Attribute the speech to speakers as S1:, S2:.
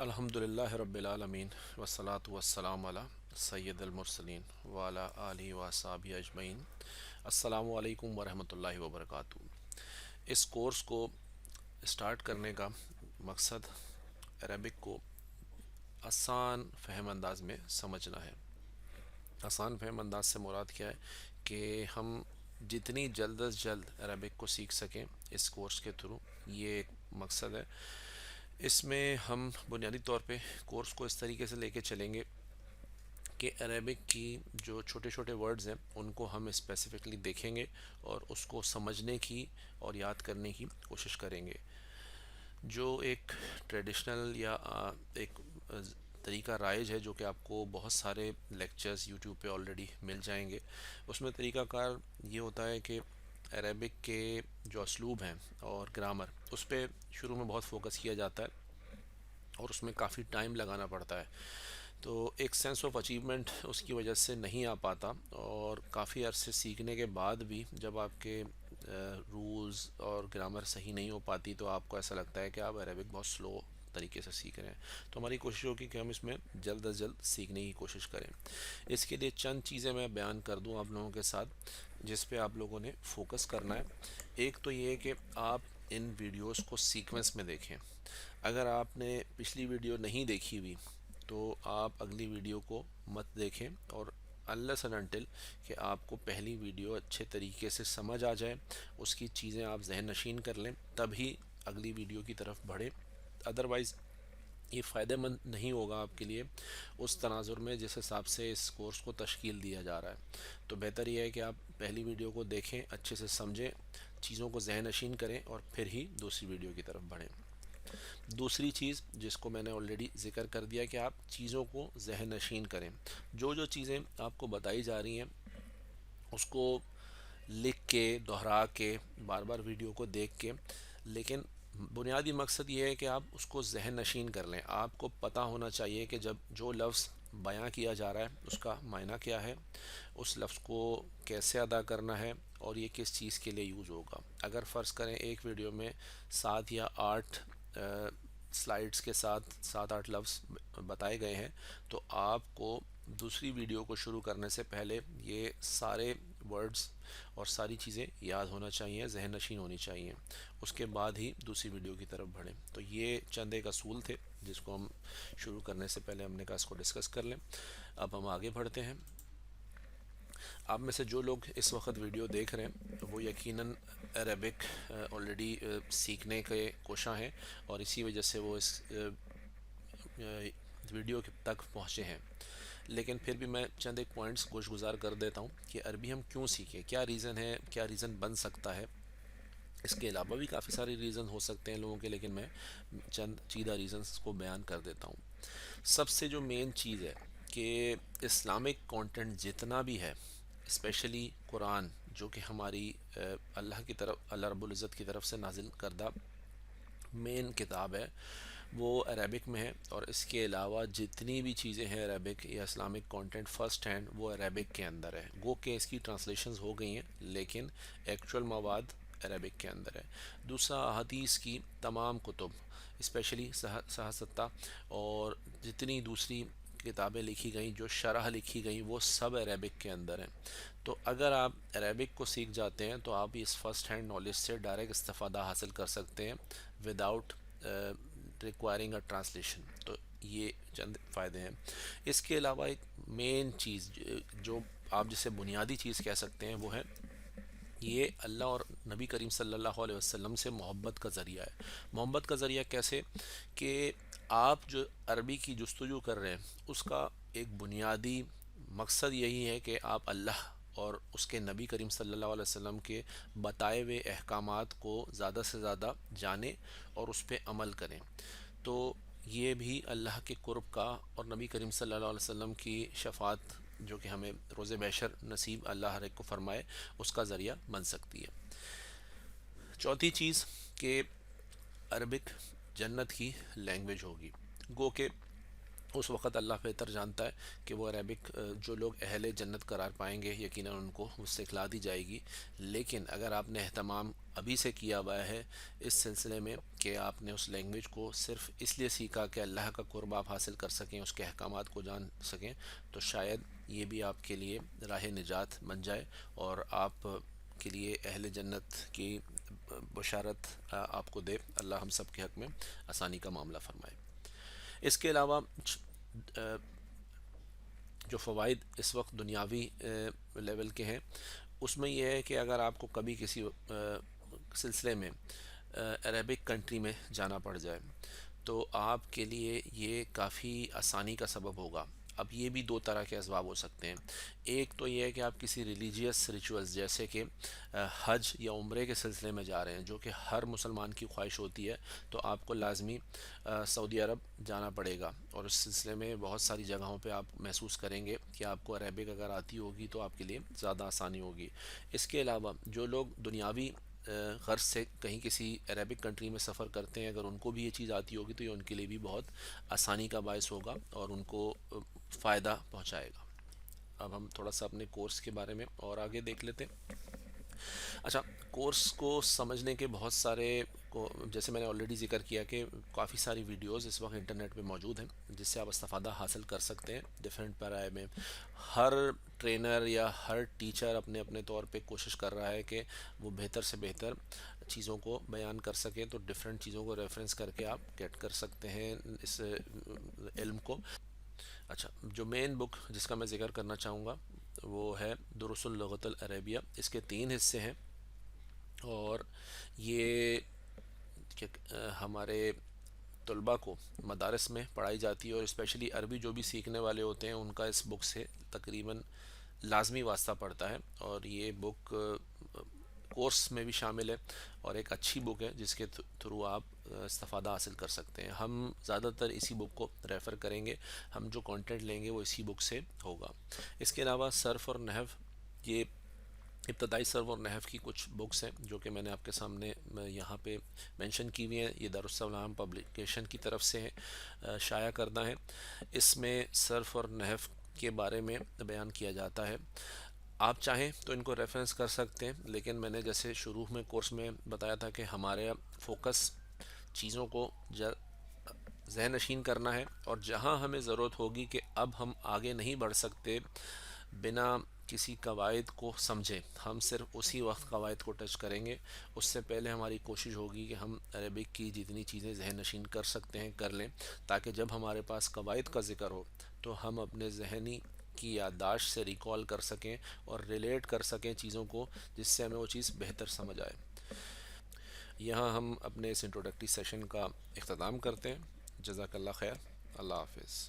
S1: الحمدللہ رب العالمین والصلاة والسلام علی سید المرسلین وعلی آلہ وصحبہ اجمعین۔ السلام علیکم ورحمۃ اللہ وبرکاتہ۔ اس کورس کو اسٹارٹ کرنے کا مقصد عربک کو آسان فہم انداز میں سمجھنا ہے۔ آسان فہم انداز سے مراد کیا ہے کہ ہم جتنی جلد از جلد عربک کو سیکھ سکیں اس کورس کے تھرو، یہ ایک مقصد ہے۔ اس میں ہم بنیادی طور پہ کورس کو اس طریقے سے لے کے چلیں گے کہ عربک کی جو چھوٹے چھوٹے ورڈز ہیں ان کو ہم اسپیسیفکلی دیکھیں گے اور اس کو سمجھنے کی اور یاد کرنے کی کوشش کریں گے۔ جو ایک ٹریڈیشنل یا ایک طریقہ رائج ہے جو کہ آپ کو بہت سارے لیکچرز یوٹیوب پہ آلریڈی مل جائیں گے، اس میں طریقہ کار یہ ہوتا ہے کہ عربک کے جو اسلوب ہیں اور گرامر، اس پہ شروع میں بہت فوکس کیا جاتا ہے اور اس میں کافی ٹائم لگانا پڑتا ہے، تو ایک سینس آف اچیومنٹ اس کی وجہ سے نہیں آ پاتا، اور کافی عرصے سیکھنے کے بعد بھی جب آپ کے رولز اور گرامر صحیح نہیں ہو پاتی تو آپ کو ایسا لگتا ہے کہ آپ عربک بہت سلو طریقے سے سیکھ رہے ہیں۔ تو ہماری کوشش ہوگی کہ ہم اس میں جلد از جلد سیکھنے کی کوشش کریں۔ اس کے لیے چند چیزیں میں بیان کر دوں آپ لوگوں کے ساتھ جس پہ آپ لوگوں نے فوکس کرنا ہے۔ ایک تو یہ ہے کہ آپ ان ویڈیوز کو سیکوینس میں دیکھیں۔ اگر آپ نے پچھلی ویڈیو نہیں دیکھی ہوئی تو آپ اگلی ویڈیو کو مت دیکھیں، اور unless and until کہ آپ کو پہلی ویڈیو اچھے طریقے سے سمجھ آ جائے، اس کی چیزیں آپ ذہن نشین کر لیں، تبھی اگلی ویڈیو کی طرف بڑھیں۔ ادروائز یہ فائدہ مند نہیں ہوگا آپ کے لیے اس تناظر میں جس حساب سے اس کورس کو تشکیل دیا جا رہا ہے۔ تو بہتر یہ ہے کہ آپ پہلی ویڈیو کو دیکھیں، اچھے سے سمجھیں، چیزوں کو ذہن نشین کریں اور پھر ہی دوسری ویڈیو کی طرف بڑھیں۔ دوسری چیز جس کو میں نے آلریڈی ذکر کر دیا کہ آپ چیزوں کو ذہن نشین کریں، جو جو چیزیں آپ کو بتائی جا رہی ہیں اس کو لکھ کے، دہرا کے، بار بار ویڈیو کو دیکھ کے، لیکن بنیادی مقصد یہ ہے کہ آپ اس کو ذہن نشین کر لیں۔ آپ کو پتہ ہونا چاہیے کہ جب جو لفظ بیاں کیا جا رہا ہے اس کا معنی کیا ہے، اس لفظ کو کیسے ادا کرنا ہے اور یہ کس چیز کے لیے یوز ہوگا۔ اگر فرض کریں ایک ویڈیو میں 7 یا 8 سلائڈز کے ساتھ 7 8 لفظ بتائے گئے ہیں، تو آپ کو دوسری ویڈیو کو شروع کرنے سے پہلے یہ سارے ورڈز اور ساری چیزیں یاد ہونا چاہیے، ذہن نشین ہونی چاہیے، اس کے بعد ہی دوسری ویڈیو کی طرف بڑھیں۔ تو یہ چند ایک اصول تھے جس کو ہم شروع کرنے سے پہلے ہم نے کہا اس کو ڈسکس کر لیں۔ اب ہم آگے بڑھتے ہیں۔ آپ میں سے جو لوگ اس وقت ویڈیو دیکھ رہے ہیں وہ یقیناً عربک آلریڈی سیکھنے کے کوشاں ہیں، اور اسی وجہ سے وہ اس ویڈیو تک پہنچے ہیں۔ لیکن پھر بھی میں چند ایک پوائنٹس گوش گزار کر دیتا ہوں کہ عربی ہم کیوں سیکھیں، کیا ریزن ہے، کیا ریزن بن سکتا ہے۔ اس کے علاوہ بھی کافی سارے ریزن ہو سکتے ہیں لوگوں کے، لیکن میں چند چیدہ ریزنز کو بیان کر دیتا ہوں۔ سب سے جو مین چیز ہے کہ اسلامک کانٹینٹ جتنا بھی ہے، اسپیشلی قرآن جو کہ ہماری اللہ کی طرف، اللہ رب العزت کی طرف سے نازل کردہ مین کتاب ہے، وہ عربک میں ہے، اور اس کے علاوہ جتنی بھی چیزیں ہیں عربک یا اسلامک کانٹینٹ فرسٹ ہینڈ وہ عربک کے اندر ہے۔ گو کہ اس کی ٹرانسلیشنز ہو گئی ہیں لیکن ایکچوئل مواد عربک کے اندر ہے۔ دوسرا، حدیث کی تمام کتب، اسپیشلی صحاح اور جتنی دوسری کتابیں لکھی گئیں، جو شرح لکھی گئیں، وہ سب عربک کے اندر ہیں۔ تو اگر آپ عربک کو سیکھ جاتے ہیں تو آپ اس فرسٹ ہینڈ نالج سے ڈائریکٹ استفادہ حاصل کر سکتے ہیں وداؤٹ ریکوائرنگ اے ٹرانسلیشن۔ تو یہ چند فائدے ہیں۔ اس کے علاوہ ایک مین چیز جو آپ جسے بنیادی چیز کہہ سکتے ہیں وہ ہے یہ اللہ اور نبی کریم صلی اللہ علیہ وسلم سے محبت کا ذریعہ ہے۔ محبت کا ذریعہ کیسے؟ کہ آپ جو عربی کی جستجو کر رہے ہیں اس کا ایک بنیادی مقصد یہی ہے کہ آپ اللہ اور اس کے نبی کریم صلی اللہ علیہ وسلم کے بتائے ہوئے احکامات کو زیادہ سے زیادہ جانیں اور اس پہ عمل کریں۔ تو یہ بھی اللہ کے قرب کا اور نبی کریم صلی اللہ علیہ وسلم کی شفاعت جو کہ ہمیں روز محشر نصیب اللہ ہر ایک کو فرمائے، اس کا ذریعہ بن سکتی ہے۔ چوتھی چیز کہ عربک جنت کی لینگویج ہوگی۔ گو کہ اس وقت اللہ بہتر جانتا ہے کہ وہ عربک جو لوگ اہل جنت قرار پائیں گے یقیناً ان کو اس سے کھلا دی جائے گی۔ لیکن اگر آپ نے اہتمام ابھی سے کیا ہوا ہے اس سلسلے میں کہ آپ نے اس لینگویج کو صرف اس لیے سیکھا کہ اللہ کا قرب آپ حاصل کر سکیں، اس کے احکامات کو جان سکیں، تو شاید یہ بھی آپ کے لیے راہ نجات بن جائے اور آپ کے لیے اہل جنت کی بشارت آپ کو دے۔ اللہ ہم سب کے حق میں آسانی کا معاملہ فرمائے۔ اس کے علاوہ جو فوائد اس وقت دنیاوی لیول کے ہیں، اس میں یہ ہے کہ اگر آپ کو کبھی کسی سلسلے میں عربک کنٹری میں جانا پڑ جائے تو آپ کے لیے یہ کافی آسانی کا سبب ہوگا۔ اب یہ بھی دو طرح کے اسباب ہو سکتے ہیں۔ ایک تو یہ ہے کہ آپ کسی ریلیجیس ریچولز جیسے کہ حج یا عمرے کے سلسلے میں جا رہے ہیں، جو کہ ہر مسلمان کی خواہش ہوتی ہے، تو آپ کو لازمی سعودی عرب جانا پڑے گا، اور اس سلسلے میں بہت ساری جگہوں پہ آپ محسوس کریں گے کہ آپ کو عربک اگر آتی ہوگی تو آپ کے لیے زیادہ آسانی ہوگی۔ اس کے علاوہ جو لوگ دنیاوی غرض سے کہیں کسی عربک کنٹری میں سفر کرتے ہیں، اگر ان کو بھی یہ چیز آتی ہوگی تو یہ ان کے لیے بھی بہت آسانی کا باعث ہوگا اور ان کو فائدہ پہنچائے گا۔ اب ہم تھوڑا سا اپنے کورس کے بارے میں اور آگے دیکھ لیتے ہیں۔ اچھا، کورس کو سمجھنے کے بہت سارے جیسے میں نے آلریڈی ذکر کیا کہ کافی ساری ویڈیوز اس وقت انٹرنیٹ پہ موجود ہیں جس سے آپ استفادہ حاصل کر سکتے ہیں ڈیفرنٹ پیرائے میں۔ ہر ٹرینر یا ہر ٹیچر اپنے اپنے طور پہ کوشش کر رہا ہے کہ وہ بہتر سے بہتر چیزوں کو بیان کر سکے، تو ڈیفرنٹ چیزوں کو ریفرنس کر کے آپ گیٹ کر سکتے ہیں اس علم کو۔ اچھا، جو مین بک جس کا میں ذکر کرنا چاہوں گا وہ ہے دروس اللغۃ العربیہ۔ اس کے 3 حصے ہیں اور یہ کہ ہمارے طلباء کو مدارس میں پڑھائی جاتی ہے، اور اسپیشلی عربی جو بھی سیکھنے والے ہوتے ہیں ان کا اس بک سے تقریباً لازمی واسطہ پڑتا ہے، اور یہ بک کورس میں بھی شامل ہے اور ایک اچھی بک ہے جس کے تھرو آپ استفادہ حاصل کر سکتے ہیں۔ ہم زیادہ تر اسی بک کو ریفر کریں گے، ہم جو کانٹینٹ لیں گے وہ اسی بک سے ہوگا۔ اس کے علاوہ صرف اور نحو، یہ ابتدائی صرف اور نحو کی کچھ بکس ہیں جو کہ میں نے آپ کے سامنے یہاں پہ مینشن کی ہوئی ہیں۔ یہ دارالسلام پبلیکیشن کی طرف سے شائع کردہ ہیں۔ اس میں صرف اور نحو کے بارے میں بیان کیا جاتا ہے۔ آپ چاہیں تو ان کو ریفرنس کر سکتے ہیں، لیکن میں نے جیسے شروع میں کورس میں بتایا تھا کہ ہمارے فوکس چیزوں کو ذہن نشین کرنا ہے، اور جہاں ہمیں ضرورت ہوگی کہ اب ہم آگے نہیں بڑھ سکتے بنا کسی قواعد کو سمجھے، ہم صرف اسی وقت قواعد کو ٹچ کریں گے۔ اس سے پہلے ہماری کوشش ہوگی کہ ہم عربک کی جتنی چیزیں ذہن نشین کر سکتے ہیں کر لیں، تاکہ جب ہمارے پاس قواعد کا ذکر ہو تو ہم اپنے ذہنی کی یادداشت سے ریکال کر سکیں اور ریلیٹ کر سکیں چیزوں کو، جس سے ہمیں وہ چیز بہتر سمجھ آئے۔ یہاں ہم اپنے اس انٹروڈکٹری سیشن کا اختتام کرتے ہیں۔ جزاک اللہ خیر۔ اللہ حافظ۔